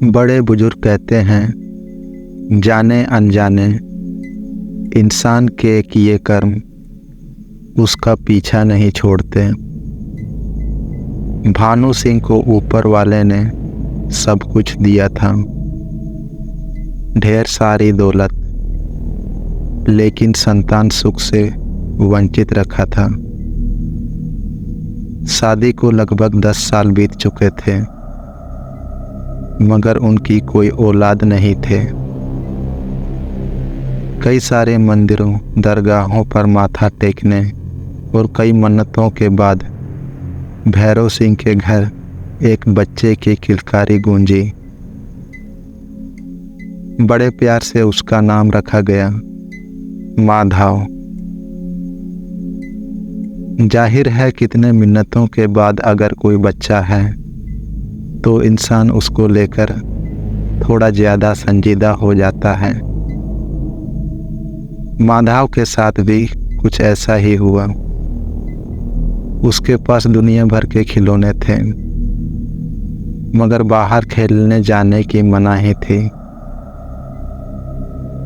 बड़े बुजुर्ग कहते हैं, जाने अनजाने इंसान के किए कर्म उसका पीछा नहीं छोड़ते। भानु सिंह को ऊपर वाले ने सब कुछ दिया था, ढेर सारी दौलत, लेकिन संतान सुख से वंचित रखा था। शादी को लगभग 10 साल बीत चुके थे, मगर उनकी कोई औलाद नहीं थे। कई सारे मंदिरों दरगाहों पर माथा टेकने और कई मन्नतों के बाद भैरव सिंह के घर एक बच्चे की किलकारी गूंजी। बड़े प्यार से उसका नाम रखा गया माधव। जाहिर है कितने मिन्नतों के बाद अगर कोई बच्चा है तो इंसान उसको लेकर थोड़ा ज़्यादा संजीदा हो जाता है। माधव के साथ भी कुछ ऐसा ही हुआ। उसके पास दुनिया भर के खिलौने थे, मगर बाहर खेलने जाने की मनाही थी।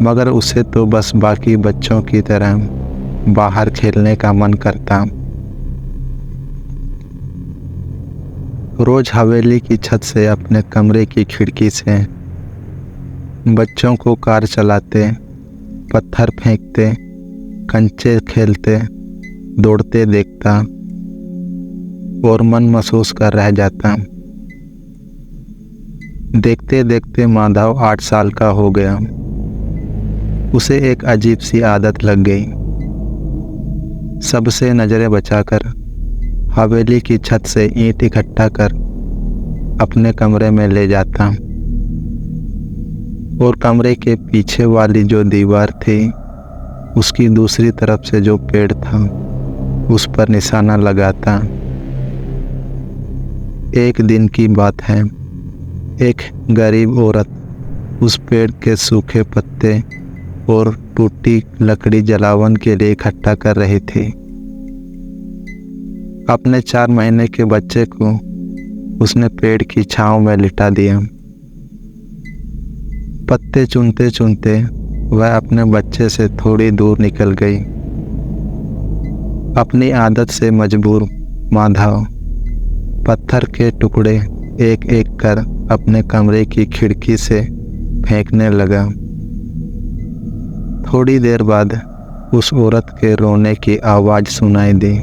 मगर उसे तो बस बाकी बच्चों की तरह बाहर खेलने का मन करता। रोज हवेली की छत से अपने कमरे की खिड़की से बच्चों को कार चलाते, पत्थर फेंकते, कंचे खेलते, दौड़ते देखता और मन महसूस कर रह जाता। देखते देखते माधव 8 साल का हो गया। उसे एक अजीब सी आदत लग गई। सबसे नज़रें बचाकर हवेली की छत से ईंट इकट्ठा कर अपने कमरे में ले जाता और कमरे के पीछे वाली जो दीवार थी उसकी दूसरी तरफ से जो पेड़ था उस पर निशाना लगाता। एक दिन की बात है, एक गरीब औरत उस पेड़ के सूखे पत्ते और टूटी लकड़ी जलावन के लिए इकट्ठा कर रही थी। अपने 4 महीने के बच्चे को उसने पेड़ की छांव में लिटा दिया। पत्ते चुनते चुनते वह अपने बच्चे से थोड़ी दूर निकल गई। अपनी आदत से मजबूर माधव पत्थर के टुकड़े एक एक कर अपने कमरे की खिड़की से फेंकने लगा। थोड़ी देर बाद उस औरत के रोने की आवाज़ सुनाई दी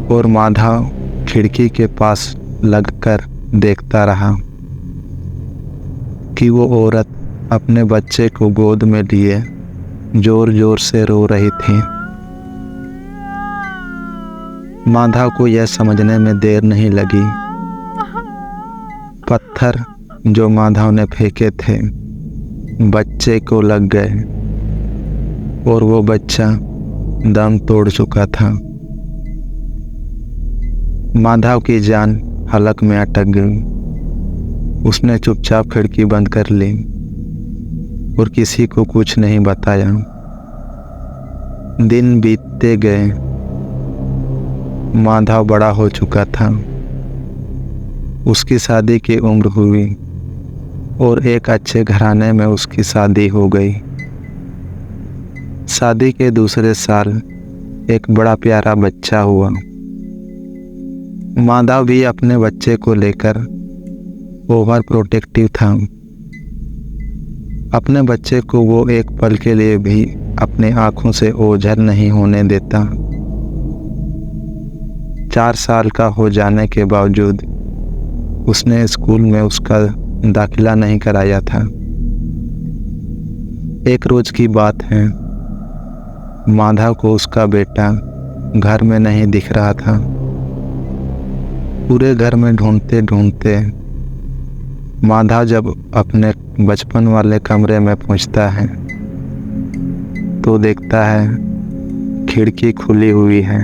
और माधव खिड़की के पास लगकर देखता रहा कि वो औरत अपने बच्चे को गोद में लिए जोर जोर से रो रही थी। माधव को यह समझने में देर नहीं लगी। पत्थर जो माधव ने फेंके थे बच्चे को लग गए और वो बच्चा दम तोड़ चुका था। माधव की जान हलक में अटक गई। उसने चुपचाप खिड़की बंद कर ली और किसी को कुछ नहीं बताया। दिन बीतते गए। माधव बड़ा हो चुका था। उसकी शादी की उम्र हुई और एक अच्छे घराने में उसकी शादी हो गई। शादी के दूसरे साल एक बड़ा प्यारा बच्चा हुआ। माधव भी अपने बच्चे को लेकर ओवर प्रोटेक्टिव था। अपने बच्चे को वो एक पल के लिए भी अपने आँखों से ओझल नहीं होने देता। 4 साल का हो जाने के बावजूद उसने स्कूल में उसका दाखिला नहीं कराया था। एक रोज की बात है, माधव को उसका बेटा घर में नहीं दिख रहा था। पूरे घर में ढूंढते ढूंढते माधव जब अपने बचपन वाले कमरे में पहुंचता है तो देखता है खिड़की खुली हुई है।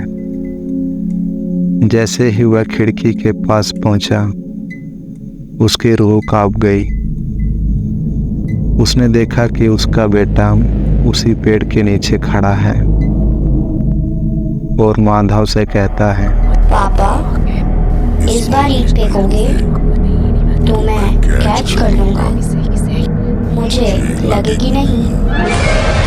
जैसे ही वह खिड़की के पास पहुंचा उसकी रूह कांप गई। उसने देखा कि उसका बेटा उसी पेड़ के नीचे खड़ा है और माधव से कहता है, पापा इस बार ईंट फेंकोगे? तो मैं कैच कर लूंगा, मुझे लगेगी नहीं।